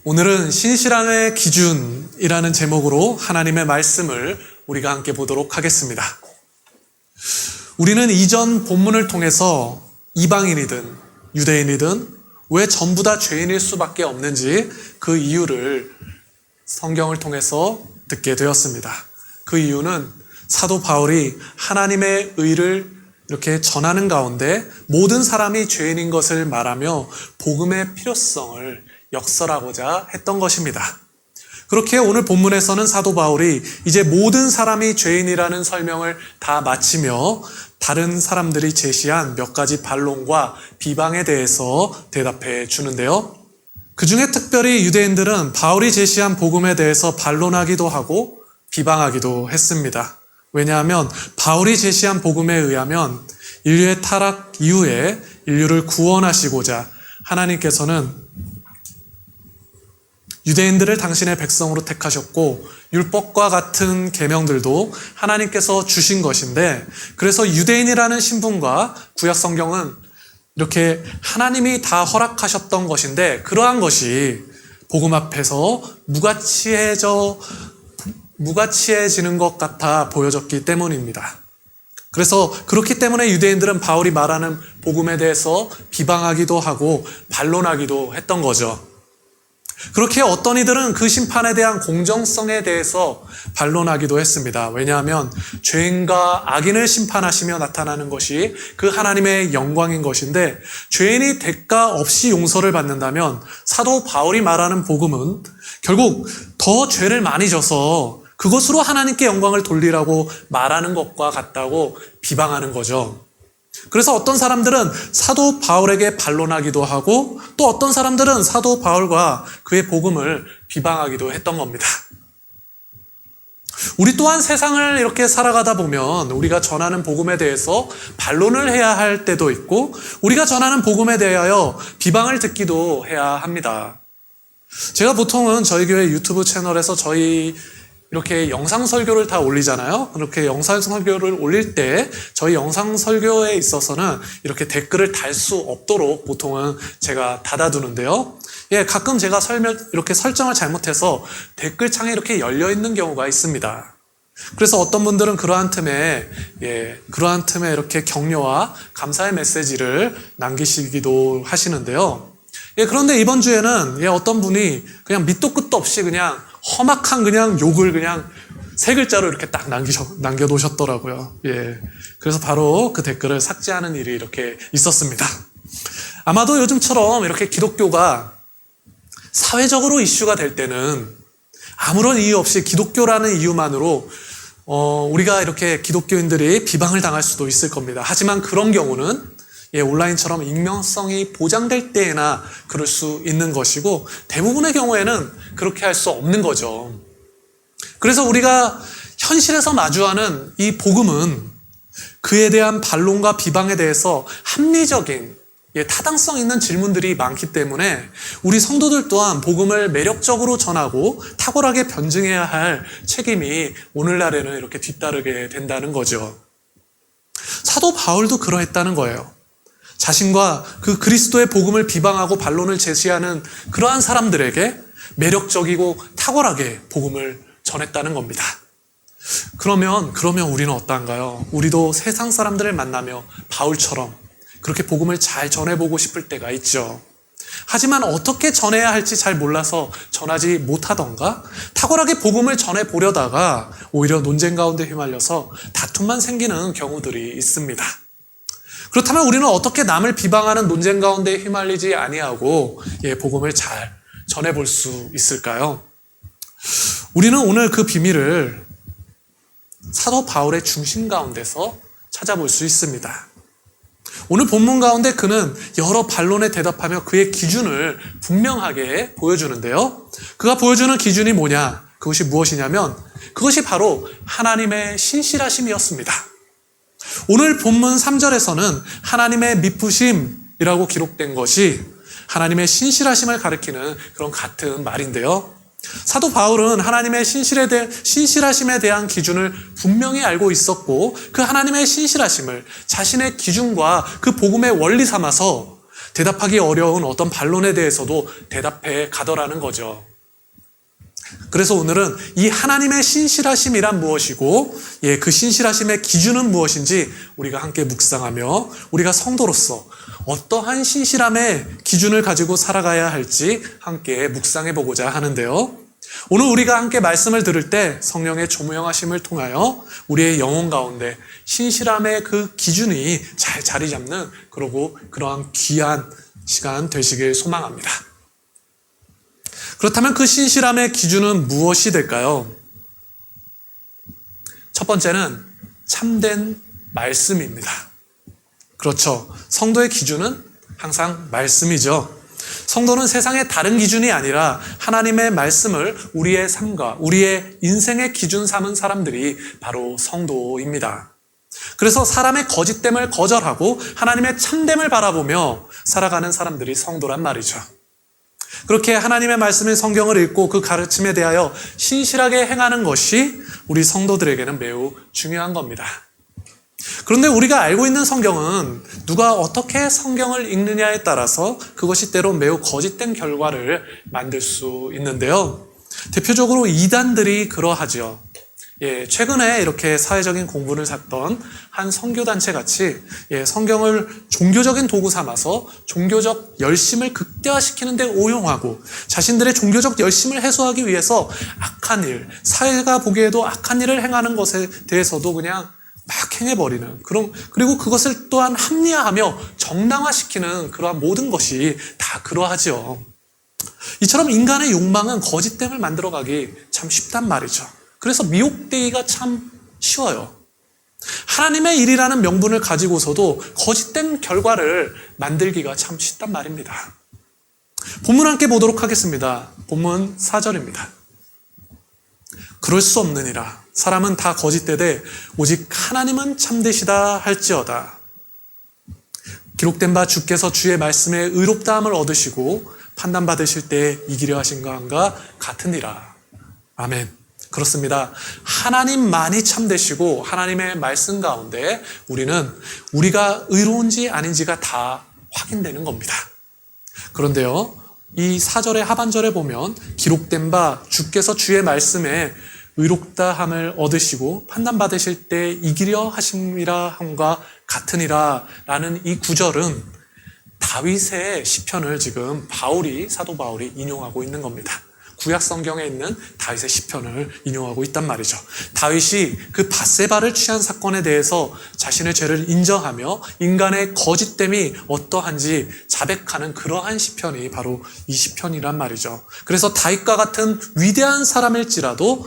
오늘은 신실함의 기준이라는 제목으로 하나님의 말씀을 우리가 함께 보도록 하겠습니다. 우리는 이전 본문을 통해서 이방인이든 유대인이든 왜 전부 다 죄인일 수밖에 없는지 그 이유를 성경을 통해서 듣게 되었습니다. 그 이유는 사도 바울이 하나님의 의를 이렇게 전하는 가운데 모든 사람이 죄인인 것을 말하며 복음의 필요성을 역설하고자 했던 것입니다. 그렇게 오늘 본문에서는 사도 바울이 이제 모든 사람이 죄인이라는 설명을 다 마치며 다른 사람들이 제시한 몇 가지 반론과 비방에 대해서 대답해 주는데요. 그 중에 특별히 유대인들은 바울이 제시한 복음에 대해서 반론하기도 하고 비방하기도 했습니다. 왜냐하면 바울이 제시한 복음에 의하면 인류의 타락 이후에 인류를 구원하시고자 하나님께서는 유대인들을 당신의 백성으로 택하셨고 율법과 같은 계명들도 하나님께서 주신 것인데, 그래서 유대인이라는 신분과 구약 성경은 이렇게 하나님이 다 허락하셨던 것인데 그러한 것이 복음 앞에서 무가치해지는 것 같아 보여졌기 때문입니다. 그래서 그렇기 때문에 유대인들은 바울이 말하는 복음에 대해서 비방하기도 하고 반론하기도 했던 거죠. 그렇게 어떤 이들은 그 심판에 대한 공정성에 대해서 반론하기도 했습니다. 왜냐하면 죄인과 악인을 심판하시며 나타나는 것이 그 하나님의 영광인 것인데, 죄인이 대가 없이 용서를 받는다면 사도 바울이 말하는 복음은 결국 더 죄를 많이 져서 그것으로 하나님께 영광을 돌리라고 말하는 것과 같다고 비방하는 거죠. 그래서 어떤 사람들은 사도 바울에게 반론하기도 하고 또 어떤 사람들은 사도 바울과 그의 복음을 비방하기도 했던 겁니다. 우리 또한 세상을 이렇게 살아가다 보면 우리가 전하는 복음에 대해서 반론을 해야 할 때도 있고 우리가 전하는 복음에 대하여 비방을 듣기도 해야 합니다. 제가 보통은 저희 교회 유튜브 채널에서 저희 이렇게 영상 설교를 다 올리잖아요. 그렇게 영상 설교를 올릴 때 저희 영상 설교에 있어서는 이렇게 댓글을 달 수 없도록 보통은 제가 닫아두는데요. 가끔 제가 이렇게 설정을 잘못해서 댓글창에 이렇게 열려 있는 경우가 있습니다. 그래서 어떤 분들은 그러한 틈에 이렇게 격려와 감사의 메시지를 남기시기도 하시는데요. 그런데 이번 주에는 어떤 분이 그냥 밑도 끝도 없이 그냥 험악한 그냥 욕을 그냥 3글자로 이렇게 딱 남겨놓으셨더라고요. 그래서 바로 그 댓글을 삭제하는 일이 이렇게 있었습니다. 아마도 요즘처럼 이렇게 기독교가 사회적으로 이슈가 될 때는 아무런 이유 없이 기독교라는 이유만으로 우리가 이렇게 기독교인들이 비방을 당할 수도 있을 겁니다. 하지만 그런 경우는 온라인처럼 익명성이 보장될 때에나 그럴 수 있는 것이고 대부분의 경우에는 그렇게 할 수 없는 거죠. 그래서 우리가 현실에서 마주하는 이 복음은 그에 대한 반론과 비방에 대해서 합리적인 타당성 있는 질문들이 많기 때문에 우리 성도들 또한 복음을 매력적으로 전하고 탁월하게 변증해야 할 책임이 오늘날에는 이렇게 뒤따르게 된다는 거죠. 사도 바울도 그러했다는 거예요. 자신과 그 그리스도의 복음을 비방하고 반론을 제시하는 그러한 사람들에게 매력적이고 탁월하게 복음을 전했다는 겁니다. 그러면 우리는 어떤가요? 우리도 세상 사람들을 만나며 바울처럼 그렇게 복음을 잘 전해보고 싶을 때가 있죠. 하지만 어떻게 전해야 할지 잘 몰라서 전하지 못하던가 탁월하게 복음을 전해보려다가 오히려 논쟁 가운데 휘말려서 다툼만 생기는 경우들이 있습니다. 그렇다면 우리는 어떻게 남을 비방하는 논쟁 가운데 휘말리지 아니하고 복음을 잘 전해볼 수 있을까요? 우리는 오늘 그 비밀을 사도 바울의 중심 가운데서 찾아볼 수 있습니다. 오늘 본문 가운데 그는 여러 반론에 대답하며 그의 기준을 분명하게 보여주는데요. 그가 보여주는 기준이 뭐냐? 그것이 무엇이냐면 그것이 바로 하나님의 신실하심이었습니다. 오늘 본문 3절에서는 하나님의 미쁘심이라고 기록된 것이 하나님의 신실하심을 가리키는 그런 같은 말인데요. 사도 바울은 하나님의 신실하심에 대한 기준을 분명히 알고 있었고 그 하나님의 신실하심을 자신의 기준과 그 복음의 원리 삼아서 대답하기 어려운 어떤 반론에 대해서도 대답해 가더라는 거죠. 그래서 오늘은 이 하나님의 신실하심이란 무엇이고, 그 신실하심의 기준은 무엇인지 우리가 함께 묵상하며 우리가 성도로서 어떠한 신실함의 기준을 가지고 살아가야 할지 함께 묵상해 보고자 하는데요. 오늘 우리가 함께 말씀을 들을 때 성령의 조명하심을 통하여 우리의 영혼 가운데 신실함의 그 기준이 잘 자리 잡는 그러한 귀한 시간 되시길 소망합니다. 그렇다면 그 신실함의 기준은 무엇이 될까요? 첫 번째는 참된 말씀입니다. 그렇죠. 성도의 기준은 항상 말씀이죠. 성도는 세상의 다른 기준이 아니라 하나님의 말씀을 우리의 삶과 우리의 인생의 기준 삼은 사람들이 바로 성도입니다. 그래서 사람의 거짓됨을 거절하고 하나님의 참됨을 바라보며 살아가는 사람들이 성도란 말이죠. 그렇게 하나님의 말씀인 성경을 읽고 그 가르침에 대하여 신실하게 행하는 것이 우리 성도들에게는 매우 중요한 겁니다. 그런데 우리가 알고 있는 성경은 누가 어떻게 성경을 읽느냐에 따라서 그것이 때로 매우 거짓된 결과를 만들 수 있는데요. 대표적으로 이단들이 그러하죠. 최근에 이렇게 사회적인 공분을 샀던 한 선교단체 같이 성경을 종교적인 도구 삼아서 종교적 열심을 극대화시키는 데 오용하고 자신들의 종교적 열심을 해소하기 위해서 악한 일, 사회가 보기에도 악한 일을 행하는 것에 대해서도 그냥 막 행해버리는 그리고 그것을 또한 합리화하며 정당화시키는 그러한 모든 것이 다 그러하죠. 이처럼 인간의 욕망은 거짓됨을 만들어가기 참 쉽단 말이죠. 그래서 미혹되기가 참 쉬워요. 하나님의 일이라는 명분을 가지고서도 거짓된 결과를 만들기가 참 쉽단 말입니다. 본문 함께 보도록 하겠습니다. 본문 4절입니다. 그럴 수 없느니라. 사람은 다 거짓되되 오직 하나님은 참되시다 할지어다. 기록된 바 주께서 주의 말씀에 의롭다함을 얻으시고 판단받으실 때 이기려 하신 것과 같으니라. 아멘. 그렇습니다. 하나님만이 참되시고 하나님의 말씀 가운데 우리가 의로운지 아닌지가 다 확인되는 겁니다. 그런데요, 이 4절의 하반절에 보면 기록된 바 주께서 주의 말씀에 의롭다함을 얻으시고 판단받으실 때 이기려 하심이라 함과 같으니라 라는 이 구절은 다윗의 시편을 지금 사도 바울이 인용하고 있는 겁니다. 구약 성경에 있는 다윗의 시편을 인용하고 있단 말이죠. 다윗이 그 밧세바를 취한 사건에 대해서 자신의 죄를 인정하며 인간의 거짓됨이 어떠한지 자백하는 그러한 시편이 바로 이 시편이란 말이죠. 그래서 다윗과 같은 위대한 사람일지라도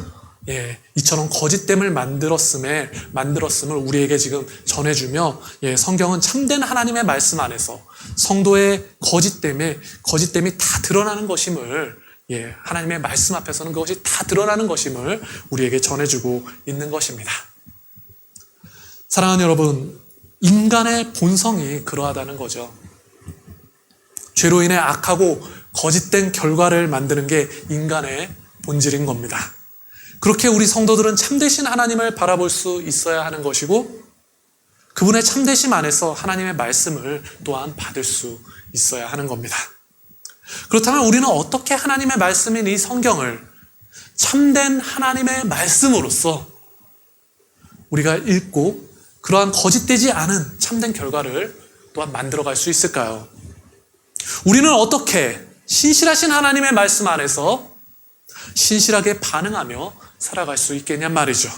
이처럼 거짓됨을 만들었음을 우리에게 지금 전해주며 성경은 참된 하나님의 말씀 안에서 성도의 거짓됨이 다 드러나는 것임을 하나님의 말씀 앞에서는 그것이 다 드러나는 것임을 우리에게 전해주고 있는 것입니다. 사랑하는 여러분, 인간의 본성이 그러하다는 거죠. 죄로 인해 악하고 거짓된 결과를 만드는 게 인간의 본질인 겁니다. 그렇게 우리 성도들은 참되신 하나님을 바라볼 수 있어야 하는 것이고 그분의 참되심 안에서 하나님의 말씀을 또한 받을 수 있어야 하는 겁니다. 그렇다면 우리는 어떻게 하나님의 말씀인 이 성경을 참된 하나님의 말씀으로서 우리가 읽고 그러한 거짓되지 않은 참된 결과를 또한 만들어갈 수 있을까요? 우리는 어떻게 신실하신 하나님의 말씀 안에서 신실하게 반응하며 살아갈 수 있겠냔 말이죠.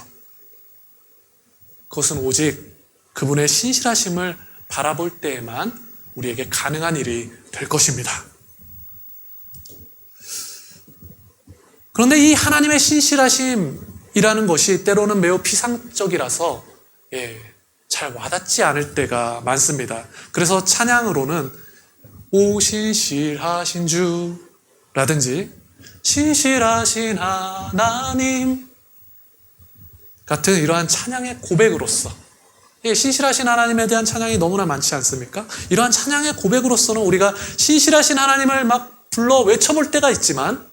그것은 오직 그분의 신실하심을 바라볼 때에만 우리에게 가능한 일이 될 것입니다. 그런데 이 하나님의 신실하심이라는 것이 때로는 매우 피상적이라서 잘 와닿지 않을 때가 많습니다. 그래서 찬양으로는 오 신실하신 주라든지 신실하신 하나님 같은 이러한 찬양의 고백으로서 신실하신 하나님에 대한 찬양이 너무나 많지 않습니까? 이러한 찬양의 고백으로서는 우리가 신실하신 하나님을 막 불러 외쳐볼 때가 있지만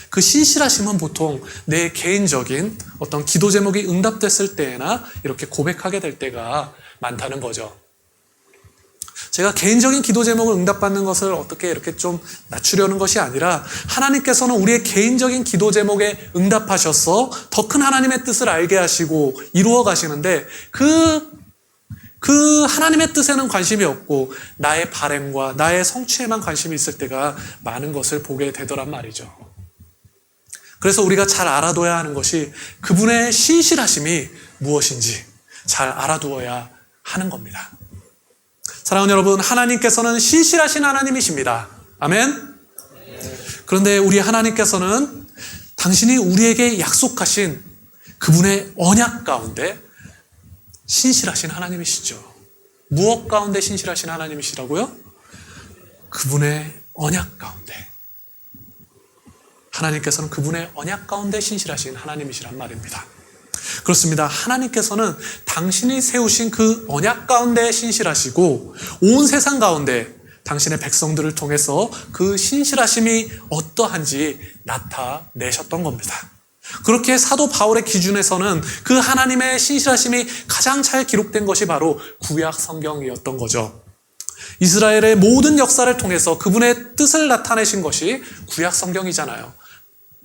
그 신실하심은 보통 내 개인적인 어떤 기도 제목이 응답됐을 때나 이렇게 고백하게 될 때가 많다는 거죠. 제가 개인적인 기도 제목을 응답받는 것을 어떻게 이렇게 좀 낮추려는 것이 아니라 하나님께서는 우리의 개인적인 기도 제목에 응답하셔서 더 큰 하나님의 뜻을 알게 하시고 이루어 가시는데 그 하나님의 뜻에는 관심이 없고 나의 발행과 나의 성취에만 관심이 있을 때가 많은 것을 보게 되더란 말이죠. 그래서 우리가 잘 알아둬야 하는 것이 그분의 신실하심이 무엇인지 잘 알아두어야 하는 겁니다. 사랑하는 여러분, 하나님께서는 신실하신 하나님이십니다. 아멘? 그런데 우리 하나님께서는 당신이 우리에게 약속하신 그분의 언약 가운데 신실하신 하나님이시죠. 무엇 가운데 신실하신 하나님이시라고요? 그분의 언약 가운데. 하나님께서는 그분의 언약 가운데 신실하신 하나님이시란 말입니다. 그렇습니다. 하나님께서는 당신이 세우신 그 언약 가운데 신실하시고 온 세상 가운데 당신의 백성들을 통해서 그 신실하심이 어떠한지 나타내셨던 겁니다. 그렇게 사도 바울의 기준에서는 그 하나님의 신실하심이 가장 잘 기록된 것이 바로 구약 성경이었던 거죠. 이스라엘의 모든 역사를 통해서 그분의 뜻을 나타내신 것이 구약 성경이잖아요.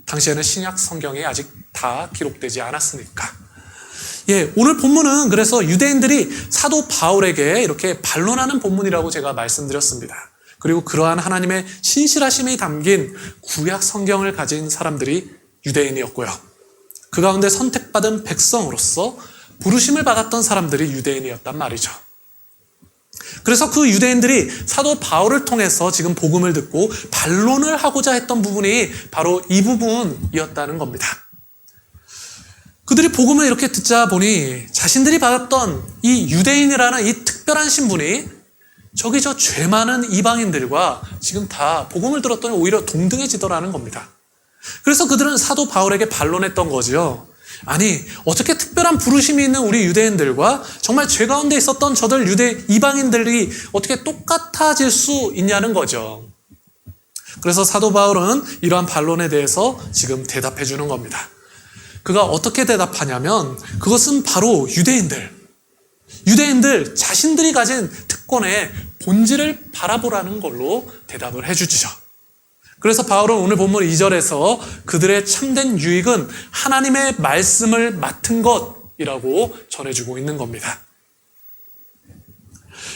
당시에는 신약 성경이 아직 다 기록되지 않았으니까. 오늘 본문은 그래서 유대인들이 사도 바울에게 이렇게 반론하는 본문이라고 제가 말씀드렸습니다. 그리고 그러한 하나님의 신실하심이 담긴 구약 성경을 가진 사람들이 유대인이었고요. 그 가운데 선택받은 백성으로서 부르심을 받았던 사람들이 유대인이었단 말이죠. 그래서 그 유대인들이 사도 바울을 통해서 지금 복음을 듣고 반론을 하고자 했던 부분이 바로 이 부분이었다는 겁니다. 그들이 복음을 이렇게 듣자 보니 자신들이 받았던 이 유대인이라는 이 특별한 신분이 저기 저 죄 많은 이방인들과 지금 다 복음을 들었더니 오히려 동등해지더라는 겁니다. 그래서 그들은 사도 바울에게 반론했던 거지요. 아니, 어떻게 특별한 부르심이 있는 우리 유대인들과 정말 죄 가운데 있었던 저들 이방인들이 어떻게 똑같아질 수 있냐는 거죠. 그래서 사도 바울은 이러한 반론에 대해서 지금 대답해 주는 겁니다. 그가 어떻게 대답하냐면 그것은 바로 유대인들 자신들이 가진 특권의 본질을 바라보라는 걸로 대답을 해 주죠. 그래서 바울은 오늘 본문 2절에서 그들의 참된 유익은 하나님의 말씀을 맡은 것이라고 전해주고 있는 겁니다.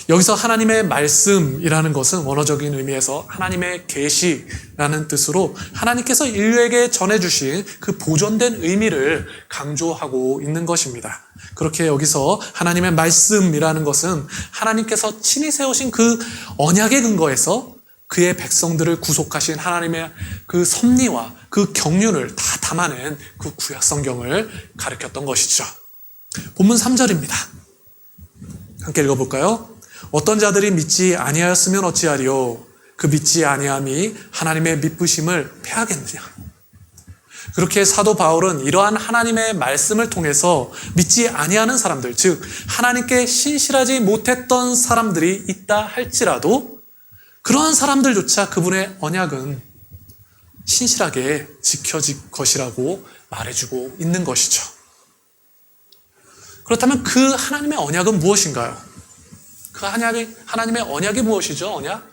여기서 하나님의 말씀이라는 것은 원어적인 의미에서 하나님의 계시라는 뜻으로 하나님께서 인류에게 전해주신 그 보존된 의미를 강조하고 있는 것입니다. 그렇게 여기서 하나님의 말씀이라는 것은 하나님께서 친히 세우신 그 언약의 근거에서 그의 백성들을 구속하신 하나님의 그 섭리와 그 경륜을 다 담아낸 그 구약 성경을 가르쳤던 것이죠. 본문 3절입니다. 함께 읽어볼까요? 어떤 자들이 믿지 아니하였으면 어찌하리요? 그 믿지 아니함이 하나님의 믿으심을 패하겠느냐? 그렇게 사도 바울은 이러한 하나님의 말씀을 통해서 믿지 아니하는 사람들, 즉 하나님께 신실하지 못했던 사람들이 있다 할지라도 그러한 사람들조차 그분의 언약은 신실하게 지켜질 것이라고 말해주고 있는 것이죠. 그렇다면 그 하나님의 언약은 무엇인가요? 그 하나님의 언약이 무엇이죠? 언약?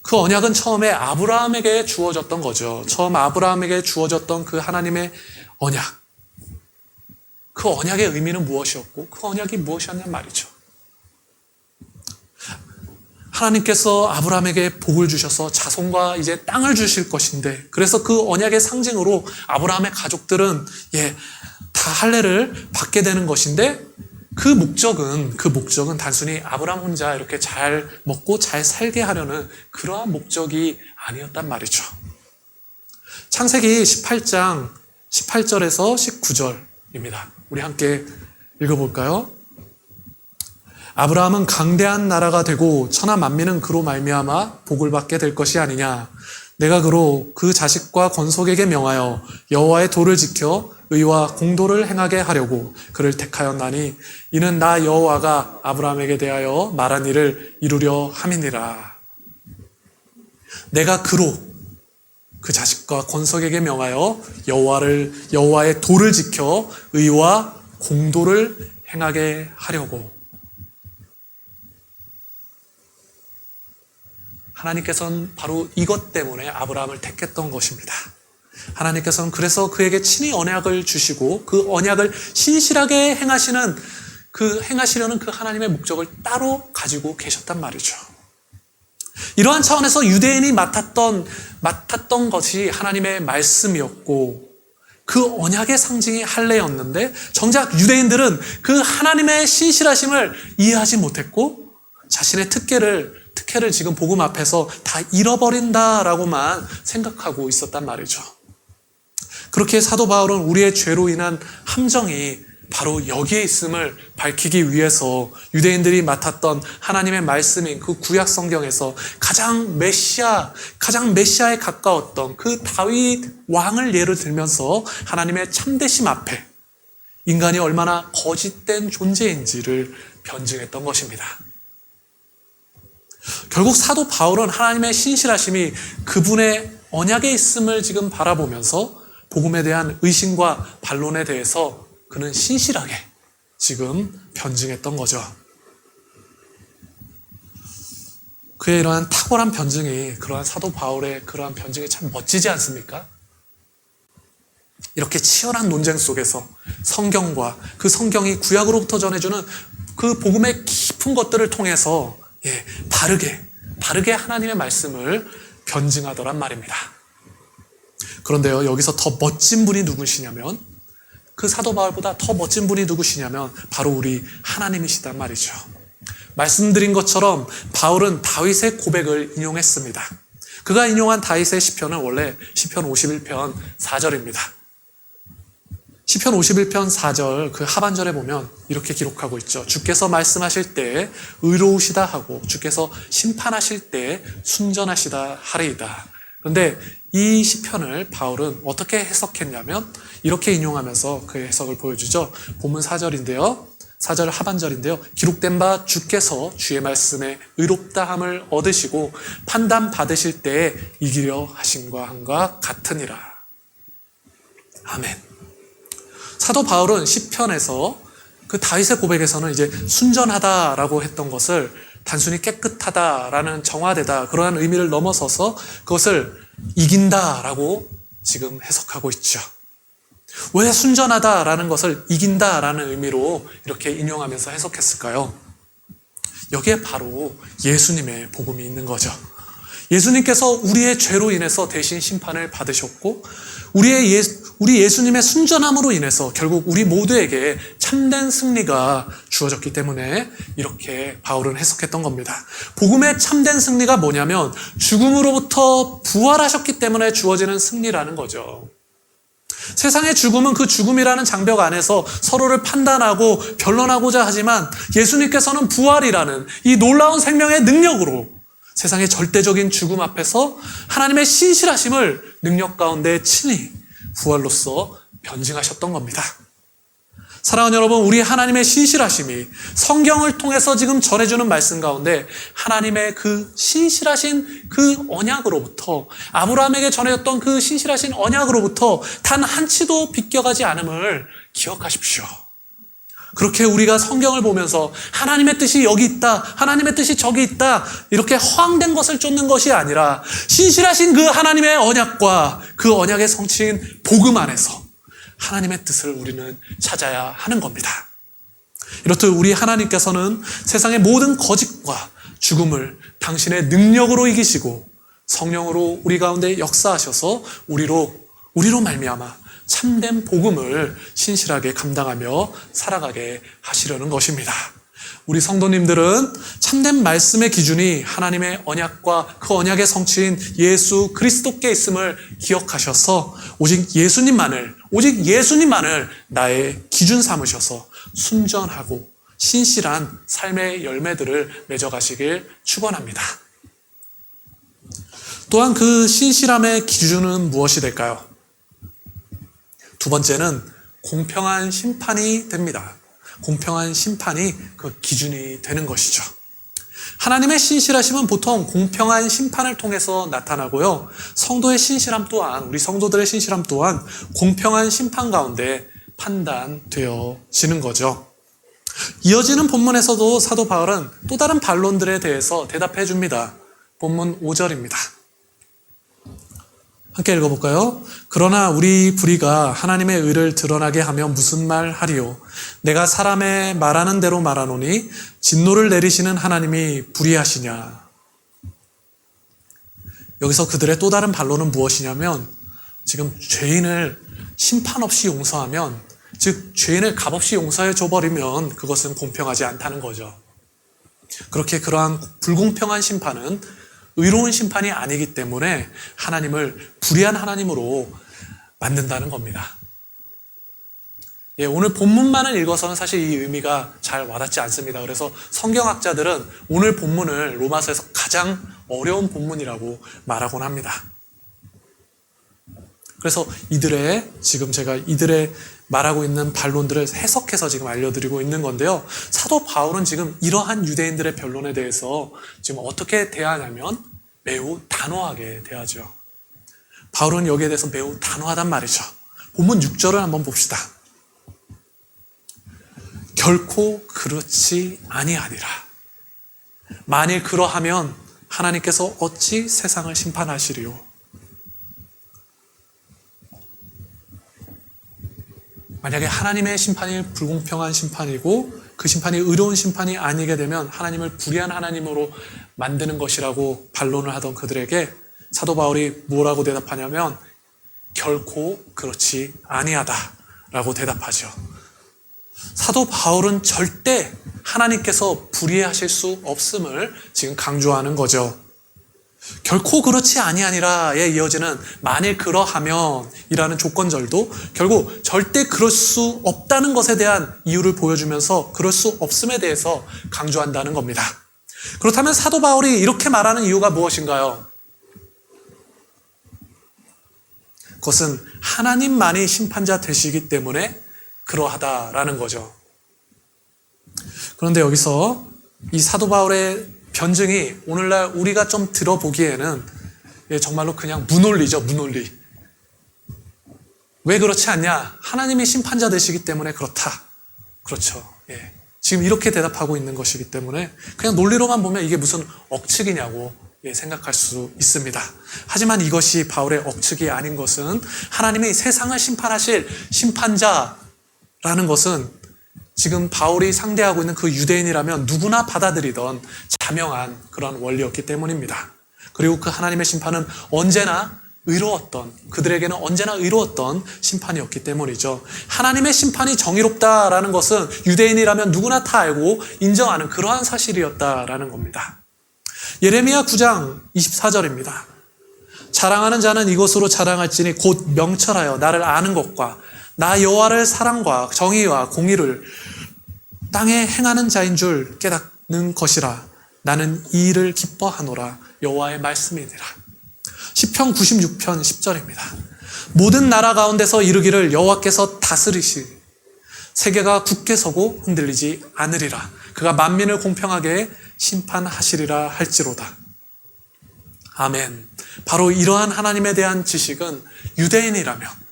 그 언약은 처음에 아브라함에게 주어졌던 거죠. 처음 아브라함에게 주어졌던 그 하나님의 언약. 그 언약의 의미는 무엇이었고 그 언약이 무엇이었냔 말이죠. 하나님께서 아브라함에게 복을 주셔서 자손과 이제 땅을 주실 것인데 그래서 그 언약의 상징으로 아브라함의 가족들은 다 할례를 받게 되는 것인데 그 목적은 단순히 아브라함 혼자 이렇게 잘 먹고 잘 살게 하려는 그러한 목적이 아니었단 말이죠. 창세기 18장 18절에서 19절입니다. 우리 함께 읽어볼까요? 아브라함은 강대한 나라가 되고 천하 만민은 그로 말미암아 복을 받게 될 것이 아니냐. 내가 그로 그 자식과 건속에게 명하여 여호와의 도를 지켜 의와 공도를 행하게 하려고 그를 택하였나니 이는 나 여호와가 아브라함에게 대하여 말한 일을 이루려 함이니라. 내가 그로 그 자식과 건속에게 명하여 여호와의 도를 지켜 의와 공도를 행하게 하려고. 하나님께서는 바로 이것 때문에 아브라함을 택했던 것입니다. 하나님께서는 그래서 그에게 친히 언약을 주시고 그 언약을 신실하게 행하시려는 그 하나님의 목적을 따로 가지고 계셨단 말이죠. 이러한 차원에서 유대인이 맡았던 것이 하나님의 말씀이었고 그 언약의 상징이 할례였는데 정작 유대인들은 그 하나님의 신실하심을 이해하지 못했고 자신의 특혜를 지금 복음 앞에서 다 잃어버린다라고만 생각하고 있었단 말이죠. 그렇게 사도 바울은 우리의 죄로 인한 함정이 바로 여기에 있음을 밝히기 위해서 유대인들이 맡았던 하나님의 말씀인 그 구약 성경에서 가장 메시아에 가까웠던 그 다윗 왕을 예를 들면서 하나님의 참되심 앞에 인간이 얼마나 거짓된 존재인지를 변증했던 것입니다. 결국 사도 바울은 하나님의 신실하심이 그분의 언약에 있음을 지금 바라보면서 복음에 대한 의심과 반론에 대해서 그는 신실하게 지금 변증했던 거죠. 그의 이러한 탁월한 변증이, 그러한 사도 바울의 그러한 변증이 참 멋지지 않습니까? 이렇게 치열한 논쟁 속에서 성경과 그 성경이 구약으로부터 전해주는 그 복음의 깊은 것들을 통해서 바르게 하나님의 말씀을 변증하더란 말입니다. 그런데요, 여기서 더 멋진 분이 누구시냐면, 그 사도 바울보다 더 멋진 분이 누구시냐면 바로 우리 하나님이시단 말이죠. 말씀드린 것처럼 바울은 다윗의 고백을 인용했습니다. 그가 인용한 다윗의 시편은 원래 시편 51편 4절입니다. 시편 51편 4절 그 하반절에 보면 이렇게 기록하고 있죠. 주께서 말씀하실 때 의로우시다 하고 주께서 심판하실 때 순전하시다 하리이다. 그런데 이 시편을 바울은 어떻게 해석했냐면 이렇게 인용하면서 그의 해석을 보여주죠. 본문 4절인데요. 4절 하반절인데요. 기록된 바 주께서 주의 말씀에 의롭다함을 얻으시고 판단 받으실 때에 이기려 하심과 한과 같으니라. 아멘. 사도 바울은 시편에서 그 다윗의 고백에서는 이제 순전하다라고 했던 것을 단순히 깨끗하다라는 정화되다 그러한 의미를 넘어서서 그것을 이긴다라고 지금 해석하고 있죠. 왜 순전하다라는 것을 이긴다라는 의미로 이렇게 인용하면서 해석했을까요? 여기에 바로 예수님의 복음이 있는 거죠. 예수님께서 우리의 죄로 인해서 대신 심판을 받으셨고 우리 예수님의 순전함으로 인해서 결국 우리 모두에게 참된 승리가 주어졌기 때문에 이렇게 바울은 해석했던 겁니다. 복음의 참된 승리가 뭐냐면 죽음으로부터 부활하셨기 때문에 주어지는 승리라는 거죠. 세상의 죽음은 그 죽음이라는 장벽 안에서 서로를 판단하고 변론하고자 하지만 예수님께서는 부활이라는 이 놀라운 생명의 능력으로 세상의 절대적인 죽음 앞에서 하나님의 신실하심을 능력 가운데 친히 부활로서 변증하셨던 겁니다. 사랑하는 여러분, 우리 하나님의 신실하심이 성경을 통해서 지금 전해주는 말씀 가운데 하나님의 그 신실하신 그 언약으로부터 아브라함에게 전해졌던 그 신실하신 언약으로부터 단 한치도 비껴가지 않음을 기억하십시오. 그렇게 우리가 성경을 보면서 하나님의 뜻이 여기 있다, 하나님의 뜻이 저기 있다 이렇게 허황된 것을 쫓는 것이 아니라 신실하신 그 하나님의 언약과 그 언약의 성취인 복음 안에서 하나님의 뜻을 우리는 찾아야 하는 겁니다. 이렇듯 우리 하나님께서는 세상의 모든 거짓과 죽음을 당신의 능력으로 이기시고 성령으로 우리 가운데 역사하셔서 우리로 말미암아 참된 복음을 신실하게 감당하며 살아가게 하시려는 것입니다. 우리 성도님들은 참된 말씀의 기준이 하나님의 언약과 그 언약의 성취인 예수 그리스도께 있음을 기억하셔서 오직 예수님만을 나의 기준 삼으셔서 순전하고 신실한 삶의 열매들을 맺어가시길 축원합니다. 또한 그 신실함의 기준은 무엇이 될까요? 두 번째는 공평한 심판이 됩니다. 공평한 심판이 그 기준이 되는 것이죠. 하나님의 신실하심은 보통 공평한 심판을 통해서 나타나고요. 성도의 신실함 또한, 우리 성도들의 신실함 또한 공평한 심판 가운데 판단되어지는 거죠. 이어지는 본문에서도 사도 바울은 또 다른 반론들에 대해서 대답해 줍니다. 본문 5절입니다. 함께 읽어볼까요? 그러나 우리 불의가 하나님의 의를 드러나게 하며 무슨 말 하리요? 내가 사람의 말하는 대로 말하노니 진노를 내리시는 하나님이 불의하시냐? 여기서 그들의 또 다른 반론은 무엇이냐면 지금 죄인을 심판 없이 용서하면, 즉 죄인을 값없이 용서해 줘버리면 그것은 공평하지 않다는 거죠. 그렇게 그러한 불공평한 심판은 의로운 심판이 아니기 때문에 하나님을 불의한 하나님으로 만든다는 겁니다. 예, 오늘 본문만을 읽어서는 사실 이 의미가 잘 와닿지 않습니다. 그래서 성경학자들은 오늘 본문을 로마서에서 가장 어려운 본문이라고 말하곤 합니다. 그래서 지금 제가 이들의 말하고 있는 반론들을 해석해서 지금 알려드리고 있는 건데요. 사도 바울은 지금 이러한 유대인들의 변론에 대해서 지금 어떻게 대하냐면 매우 단호하게 대하죠. 바울은 여기에 대해서 매우 단호하단 말이죠. 본문 6절을 한번 봅시다. 결코 그렇지 아니하니라. 만일 그러하면 하나님께서 어찌 세상을 심판하시리요? 만약에 하나님의 심판이 불공평한 심판이고 그 심판이 의로운 심판이 아니게 되면 하나님을 불의한 하나님으로 만드는 것이라고 반론을 하던 그들에게 사도 바울이 뭐라고 대답하냐면 결코 그렇지 아니하다라고 대답하죠. 사도 바울은 절대 하나님께서 불의하실 수 없음을 지금 강조하는 거죠. 결코 그렇지 아니하니라에 이어지는 만일 그러하면 이라는 조건절도 결국 절대 그럴 수 없다는 것에 대한 이유를 보여주면서 그럴 수 없음에 대해서 강조한다는 겁니다. 그렇다면 사도 바울이 이렇게 말하는 이유가 무엇인가요? 그것은 하나님만이 심판자 되시기 때문에 그러하다라는 거죠. 그런데 여기서 이 사도 바울의 변증이 오늘날 우리가 좀 들어보기에는 정말로 그냥 무논리죠, 무논리. 왜 그렇지 않냐? 하나님이 심판자 되시기 때문에 그렇다. 그렇죠. 예. 지금 이렇게 대답하고 있는 것이기 때문에 그냥 논리로만 보면 이게 무슨 억측이냐고 생각할 수 있습니다. 하지만 이것이 바울의 억측이 아닌 것은 하나님이 세상을 심판하실 심판자라는 것은 지금 바울이 상대하고 있는 그 유대인이라면 누구나 받아들이던 자명한 그런 원리였기 때문입니다. 그리고 그 하나님의 심판은 그들에게는 언제나 의로웠던 심판이었기 때문이죠. 하나님의 심판이 정의롭다라는 것은 유대인이라면 누구나 다 알고 인정하는 그러한 사실이었다라는 겁니다. 예레미야 9장 24절입니다. 자랑하는 자는 이것으로 자랑할지니 곧 명철하여 나를 아는 것과 나 여호와를 사랑과 정의와 공의를 땅에 행하는 자인 줄 깨닫는 것이라. 나는 이 일을 기뻐하노라. 여호와의 말씀이니라. 시편 96편 10절입니다. 모든 나라 가운데서 이르기를 여호와께서 다스리시 세계가 굳게 서고 흔들리지 않으리라. 그가 만민을 공평하게 심판하시리라 할지로다. 아멘. 바로 이러한 하나님에 대한 지식은 유대인이라면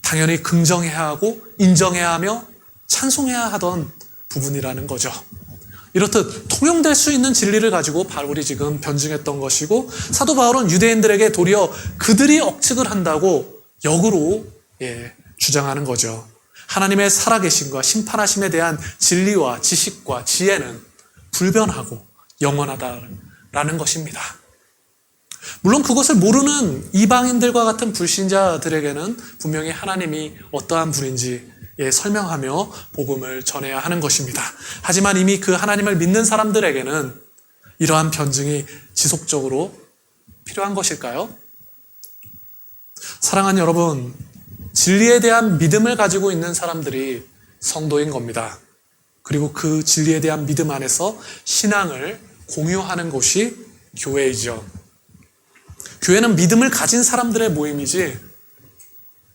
당연히 긍정해야 하고 인정해야 하며 찬송해야 하던 부분이라는 거죠. 이렇듯 통용될 수 있는 진리를 가지고 바울이 지금 변증했던 것이고 사도 바울은 유대인들에게 도리어 그들이 억측을 한다고 역으로 주장하는 거죠. 하나님의 살아계심과 심판하심에 대한 진리와 지식과 지혜는 불변하고 영원하다라는 것입니다. 물론 그것을 모르는 이방인들과 같은 불신자들에게는 분명히 하나님이 어떠한 분인지 설명하며 복음을 전해야 하는 것입니다. 하지만 이미 그 하나님을 믿는 사람들에게는 이러한 변증이 지속적으로 필요한 것일까요? 사랑하는 여러분, 진리에 대한 믿음을 가지고 있는 사람들이 성도인 겁니다. 그리고 그 진리에 대한 믿음 안에서 신앙을 공유하는 곳이 교회이죠. 교회는 믿음을 가진 사람들의 모임이지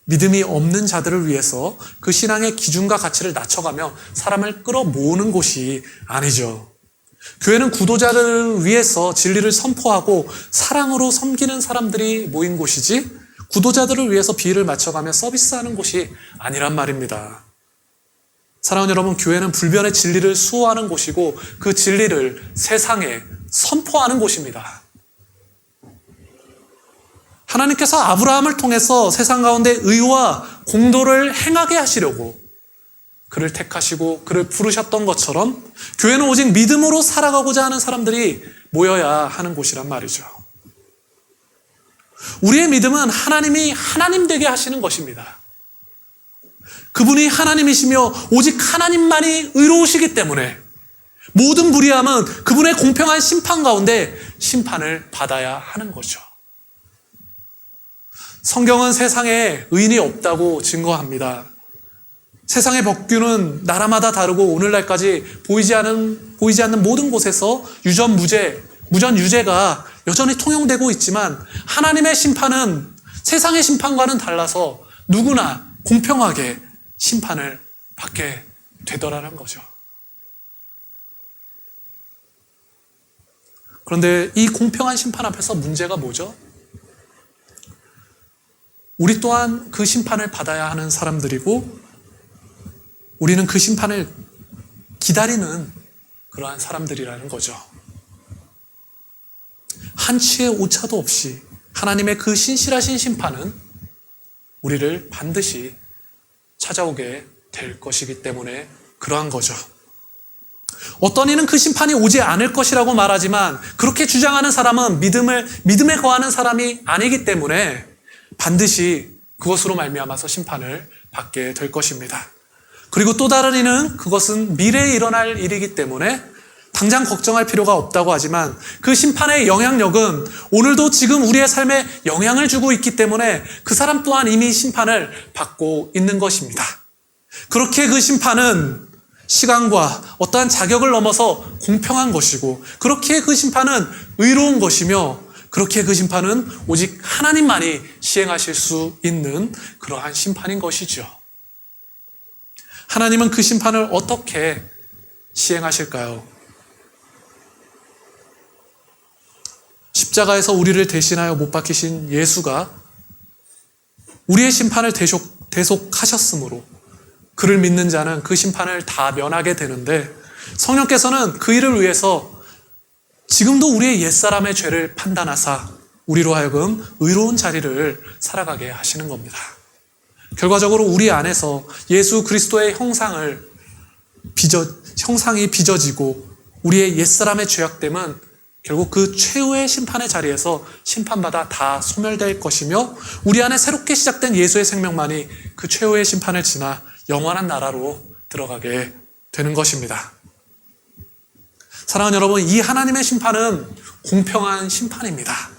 믿음이 없는 자들을 위해서 그 신앙의 기준과 가치를 낮춰가며 사람을 끌어모으는 곳이 아니죠. 교회는 구도자를 위해서 진리를 선포하고 사랑으로 섬기는 사람들이 모인 곳이지 구도자들을 위해서 비위를 맞춰가며 서비스하는 곳이 아니란 말입니다. 사랑하는 여러분, 교회는 불변의 진리를 수호하는 곳이고 그 진리를 세상에 선포하는 곳입니다. 하나님께서 아브라함을 통해서 세상 가운데 의와 공도를 행하게 하시려고 그를 택하시고 그를 부르셨던 것처럼 교회는 오직 믿음으로 살아가고자 하는 사람들이 모여야 하는 곳이란 말이죠. 우리의 믿음은 하나님이 하나님 되게 하시는 것입니다. 그분이 하나님이시며 오직 하나님만이 의로우시기 때문에 모든 불의함은 그분의 공평한 심판 가운데 심판을 받아야 하는 거죠. 성경은 세상에 의인이 없다고 증거합니다. 세상의 법규는 나라마다 다르고 오늘날까지 보이지 않는 모든 곳에서 무전 유죄가 여전히 통용되고 있지만 하나님의 심판은 세상의 심판과는 달라서 누구나 공평하게 심판을 받게 되더라는 거죠. 그런데 이 공평한 심판 앞에서 문제가 뭐죠? 우리 또한 그 심판을 받아야 하는 사람들이고 우리는 그 심판을 기다리는 그러한 사람들이라는 거죠. 한치의 오차도 없이 하나님의 그 신실하신 심판은 우리를 반드시 찾아오게 될 것이기 때문에 그러한 거죠. 어떤 이는 그 심판이 오지 않을 것이라고 말하지만 그렇게 주장하는 사람은 믿음에 거하는 사람이 아니기 때문에 반드시 그것으로 말미암아서 심판을 받게 될 것입니다. 그리고 또 다른 이는 그것은 미래에 일어날 일이기 때문에 당장 걱정할 필요가 없다고 하지만 그 심판의 영향력은 오늘도 지금 우리의 삶에 영향을 주고 있기 때문에 그 사람 또한 이미 심판을 받고 있는 것입니다. 그렇게 그 심판은 시간과 어떠한 자격을 넘어서 공평한 것이고 그렇게 그 심판은 의로운 것이며 그렇게 그 심판은 오직 하나님만이 시행하실 수 있는 그러한 심판인 것이죠. 하나님은 그 심판을 어떻게 시행하실까요? 십자가에서 우리를 대신하여 못 박히신 예수가 우리의 심판을 대속하셨으므로 그를 믿는 자는 그 심판을 다 면하게 되는데 성령께서는 그 일을 위해서 지금도 우리의 옛사람의 죄를 판단하사 우리로 하여금 의로운 자리를 살아가게 하시는 겁니다. 결과적으로 우리 안에서 예수 그리스도의 형상이 빚어지고 우리의 옛사람의 죄악됨은 결국 그 최후의 심판의 자리에서 심판받아 다 소멸될 것이며 우리 안에 새롭게 시작된 예수의 생명만이 그 최후의 심판을 지나 영원한 나라로 들어가게 되는 것입니다. 사랑하는 여러분, 이 하나님의 심판은 공평한 심판입니다.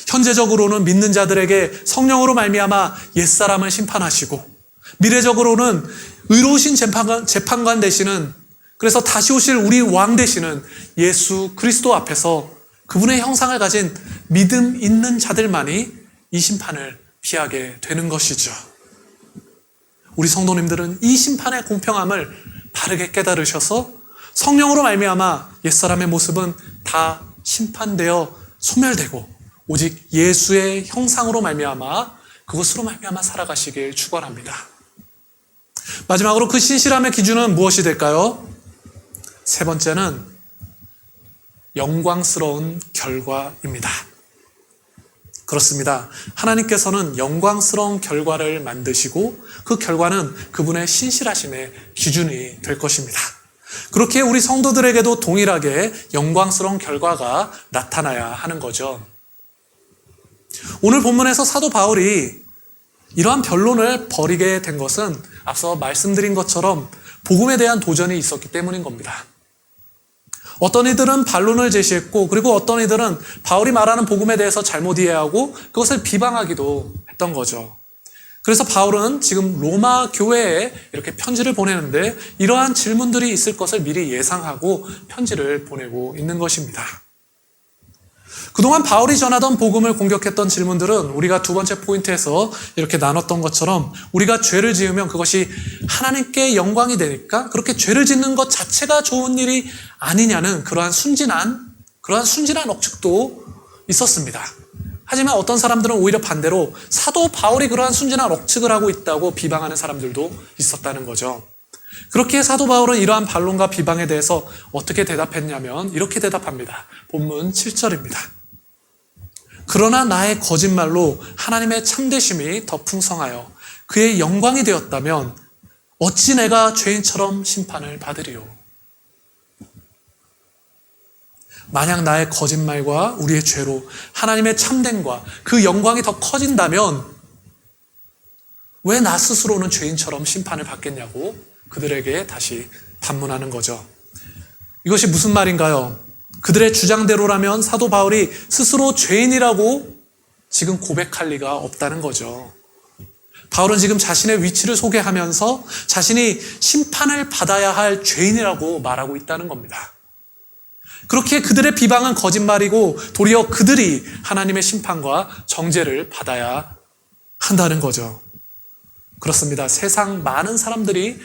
현재적으로는 믿는 자들에게 성령으로 말미암아 옛사람을 심판하시고 미래적으로는 의로우신 재판관 되시는 그래서 다시 오실 우리 왕 되시는 예수 그리스도 앞에서 그분의 형상을 가진 믿음 있는 자들만이 이 심판을 피하게 되는 것이죠. 우리 성도님들은 이 심판의 공평함을 바르게 깨달으셔서 성령으로 말미암아 옛사람의 모습은 다 심판되어 소멸되고 오직 예수의 형상으로 말미암아 그것으로 말미암아 살아가시길 축원합니다. 마지막으로 그 신실함의 기준은 무엇이 될까요? 세 번째는 영광스러운 결과입니다. 그렇습니다. 하나님께서는 영광스러운 결과를 만드시고 그 결과는 그분의 신실하심의 기준이 될 것입니다. 그렇게 우리 성도들에게도 동일하게 영광스러운 결과가 나타나야 하는 거죠. 오늘 본문에서 사도 바울이 이러한 변론을 벌이게 된 것은 앞서 말씀드린 것처럼 복음에 대한 도전이 있었기 때문인 겁니다. 어떤 이들은 반론을 제시했고 그리고 어떤 이들은 바울이 말하는 복음에 대해서 잘못 이해하고 그것을 비방하기도 했던 거죠. 그래서 바울은 지금 로마 교회에 이렇게 편지를 보내는데 이러한 질문들이 있을 것을 미리 예상하고 편지를 보내고 있는 것입니다. 그동안 바울이 전하던 복음을 공격했던 질문들은 우리가 두 번째 포인트에서 이렇게 나눴던 것처럼 우리가 죄를 지으면 그것이 하나님께 영광이 되니까 그렇게 죄를 짓는 것 자체가 좋은 일이 아니냐는 그러한 순진한 억측도 있었습니다. 하지만 어떤 사람들은 오히려 반대로 사도 바울이 그러한 순진한 억측을 하고 있다고 비방하는 사람들도 있었다는 거죠. 그렇게 사도 바울은 이러한 반론과 비방에 대해서 어떻게 대답했냐면 이렇게 대답합니다. 본문 7절입니다. 그러나 나의 거짓말로 하나님의 참되심이 더 풍성하여 그의 영광이 되었다면 어찌 내가 죄인처럼 심판을 받으리요. 만약 나의 거짓말과 우리의 죄로 하나님의 참됨과 그 영광이 더 커진다면 왜 나 스스로는 죄인처럼 심판을 받겠냐고 그들에게 다시 반문하는 거죠. 이것이 무슨 말인가요? 그들의 주장대로라면 사도 바울이 스스로 죄인이라고 지금 고백할 리가 없다는 거죠. 바울은 지금 자신의 위치를 소개하면서 자신이 심판을 받아야 할 죄인이라고 말하고 있다는 겁니다. 그렇게 그들의 비방은 거짓말이고 도리어 그들이 하나님의 심판과 정죄를 받아야 한다는 거죠. 그렇습니다. 세상 많은 사람들이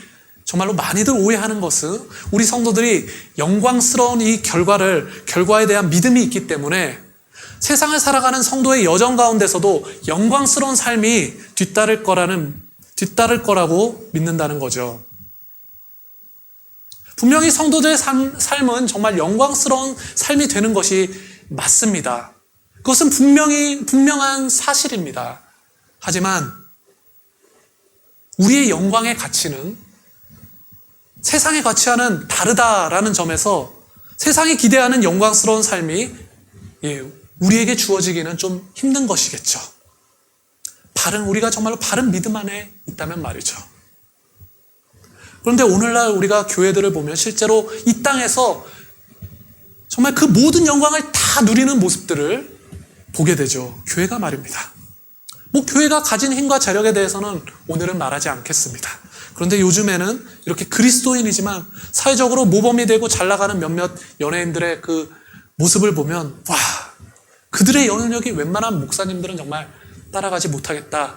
정말로 많이들 오해하는 것은 우리 성도들이 영광스러운 이 결과에 대한 믿음이 있기 때문에 세상을 살아가는 성도의 여정 가운데서도 영광스러운 삶이 뒤따를 거라고 믿는다는 거죠. 분명히 성도들의 삶은 정말 영광스러운 삶이 되는 것이 맞습니다. 그것은 분명한 사실입니다. 하지만 우리의 영광의 가치는 세상의 가치와는 다르다라는 점에서 세상이 기대하는 영광스러운 삶이 우리에게 주어지기는 좀 힘든 것이겠죠. 우리가 정말로 바른 믿음 안에 있다면 말이죠. 그런데 오늘날 우리가 교회들을 보면 실제로 이 땅에서 정말 그 모든 영광을 다 누리는 모습들을 보게 되죠. 교회가 말입니다. 교회가 가진 힘과 재력에 대해서는 오늘은 말하지 않겠습니다. 그런데 요즘에는 이렇게 그리스도인이지만 사회적으로 모범이 되고 잘 나가는 몇몇 연예인들의 그 모습을 보면 그들의 영향력이 웬만한 목사님들은 정말 따라가지 못하겠다라는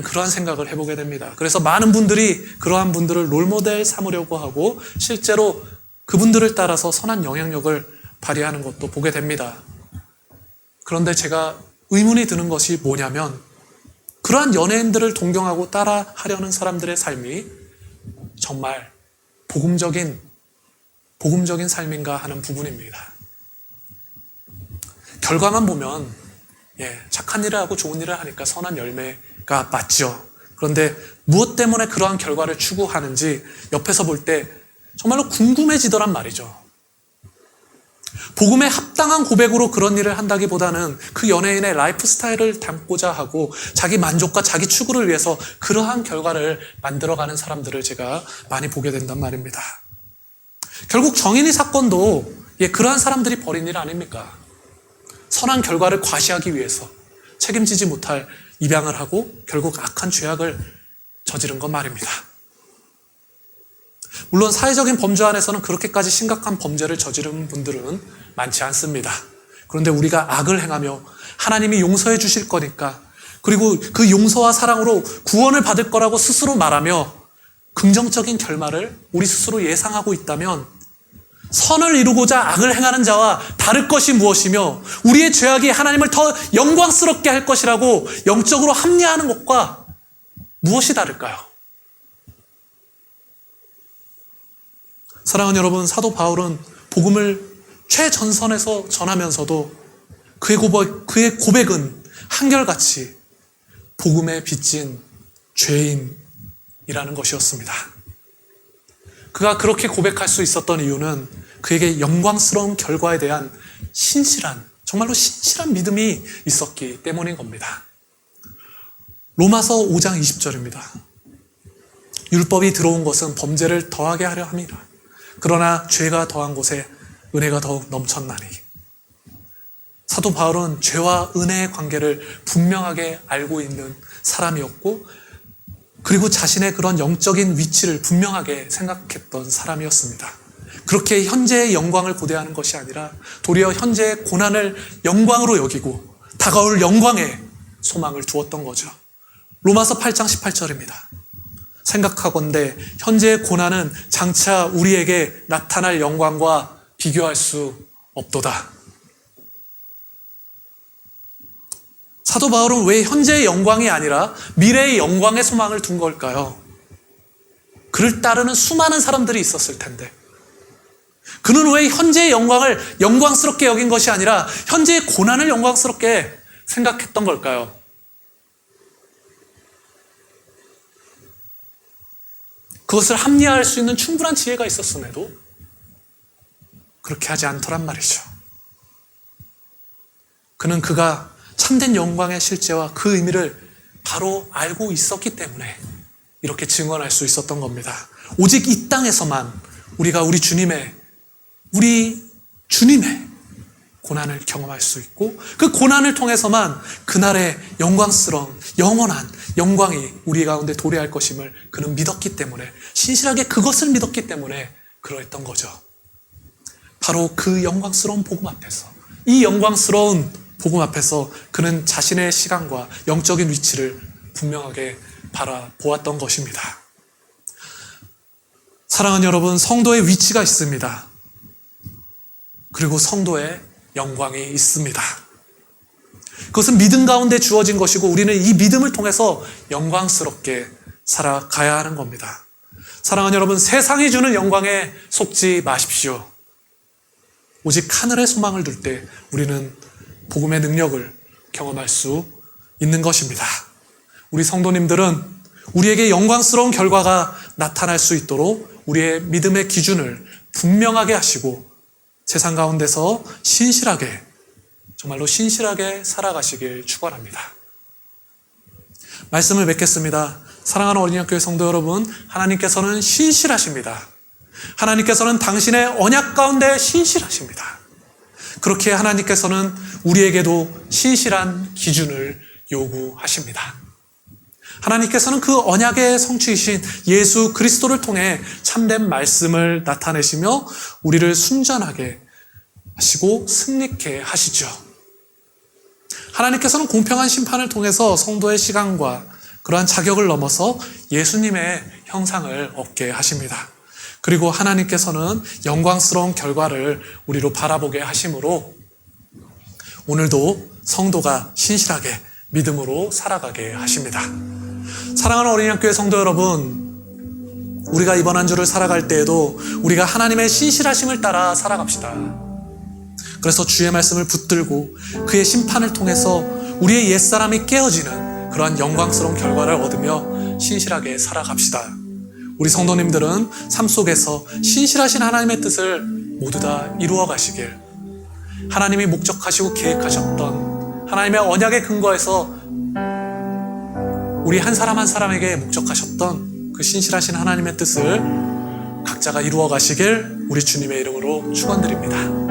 그러한 생각을 해보게 됩니다. 그래서 많은 분들이 그러한 분들을 롤모델 삼으려고 하고 실제로 그분들을 따라서 선한 영향력을 발휘하는 것도 보게 됩니다. 그런데 제가 의문이 드는 것이 뭐냐면 그러한 연예인들을 동경하고 따라하려는 사람들의 삶이 정말 복음적인 삶인가 하는 부분입니다. 결과만 보면 착한 일을 하고 좋은 일을 하니까 선한 열매가 맞죠. 그런데 무엇 때문에 그러한 결과를 추구하는지 옆에서 볼 때 정말로 궁금해지더란 말이죠. 복음에 합당한 고백으로 그런 일을 한다기보다는 그 연예인의 라이프 스타일을 담고자 하고 자기 만족과 자기 추구를 위해서 그러한 결과를 만들어가는 사람들을 제가 많이 보게 된단 말입니다. 결국 정인이 사건도 그러한 사람들이 벌인 일 아닙니까? 선한 결과를 과시하기 위해서 책임지지 못할 입양을 하고 결국 악한 죄악을 저지른 것 말입니다. 물론 사회적인 범죄 안에서는 그렇게까지 심각한 범죄를 저지른 분들은 많지 않습니다. 그런데 우리가 악을 행하며 하나님이 용서해 주실 거니까 그리고 그 용서와 사랑으로 구원을 받을 거라고 스스로 말하며 긍정적인 결말을 우리 스스로 예상하고 있다면 선을 이루고자 악을 행하는 자와 다를 것이 무엇이며 우리의 죄악이 하나님을 더 영광스럽게 할 것이라고 영적으로 합리화하는 것과 무엇이 다를까요? 사랑하는 여러분, 사도 바울은 복음을 최전선에서 전하면서도 그의 고백은 한결같이 복음에 빚진 죄인이라는 것이었습니다. 그가 그렇게 고백할 수 있었던 이유는 그에게 영광스러운 결과에 대한 정말로 신실한 믿음이 있었기 때문인 겁니다. 로마서 5장 20절입니다. 율법이 들어온 것은 범죄를 더하게 하려 함이라. 그러나 죄가 더한 곳에 은혜가 더욱 넘쳤나니. 사도 바울은 죄와 은혜의 관계를 분명하게 알고 있는 사람이었고 그리고 자신의 그런 영적인 위치를 분명하게 생각했던 사람이었습니다. 그렇게 현재의 영광을 고대하는 것이 아니라 도리어 현재의 고난을 영광으로 여기고 다가올 영광에 소망을 두었던 거죠. 로마서 8장 18절입니다. 생각하건대 현재의 고난은 장차 우리에게 나타날 영광과 비교할 수 없도다. 사도 바울은 왜 현재의 영광이 아니라 미래의 영광에 소망을 둔 걸까요? 그를 따르는 수많은 사람들이 있었을 텐데 그는 왜 현재의 영광을 영광스럽게 여긴 것이 아니라 현재의 고난을 영광스럽게 생각했던 걸까요? 그것을 합리화할 수 있는 충분한 지혜가 있었음에도 그렇게 하지 않더란 말이죠. 그는 그가 참된 영광의 실제와 그 의미를 바로 알고 있었기 때문에 이렇게 증언할 수 있었던 겁니다. 오직 이 땅에서만 우리가 우리 주님의 고난을 경험할 수 있고 그 고난을 통해서만 그날의 영광스러운 영원한 영광이 우리 가운데 도래할 것임을 그는 믿었기 때문에 신실하게 그것을 믿었기 때문에 그러했던 거죠. 바로 그 영광스러운 복음 앞에서 이 영광스러운 복음 앞에서 그는 자신의 시간과 영적인 위치를 분명하게 바라보았던 것입니다. 사랑하는 여러분, 성도의 위치가 있습니다. 그리고 성도의 영광이 있습니다. 그것은 믿음 가운데 주어진 것이고 우리는 이 믿음을 통해서 영광스럽게 살아가야 하는 겁니다. 사랑하는 여러분, 세상이 주는 영광에 속지 마십시오. 오직 하늘의 소망을 둘 때 우리는 복음의 능력을 경험할 수 있는 것입니다. 우리 성도님들은 우리에게 영광스러운 결과가 나타날 수 있도록 우리의 믿음의 기준을 분명하게 하시고 세상 가운데서 신실하게, 정말로 신실하게 살아가시길 축원합니다. 말씀을 맺겠습니다. 사랑하는 어린이학교의 성도 여러분, 하나님께서는 신실하십니다. 하나님께서는 당신의 언약 가운데 신실하십니다. 그렇게 하나님께서는 우리에게도 신실한 기준을 요구하십니다. 하나님께서는 그 언약의 성취이신 예수 그리스도를 통해 참된 말씀을 나타내시며 우리를 순전하게 하시고 승리케 하시죠. 하나님께서는 공평한 심판을 통해서 성도의 시간과 그러한 자격을 넘어서 예수님의 형상을 얻게 하십니다. 그리고 하나님께서는 영광스러운 결과를 우리로 바라보게 하심으로 오늘도 성도가 신실하게 믿음으로 살아가게 하십니다. 사랑하는 어린이학교의 성도 여러분, 우리가 이번 한 주를 살아갈 때에도 우리가 하나님의 신실하심을 따라 살아갑시다. 그래서 주의 말씀을 붙들고 그의 심판을 통해서 우리의 옛사람이 깨어지는 그러한 영광스러운 결과를 얻으며 신실하게 살아갑시다. 우리 성도님들은 삶 속에서 신실하신 하나님의 뜻을 모두 다 이루어 가시길, 하나님이 목적하시고 계획하셨던 하나님의 언약의 근거에서 우리 한 사람 한 사람에게 목적하셨던 그 신실하신 하나님의 뜻을 각자가 이루어 가시길 우리 주님의 이름으로 축원드립니다.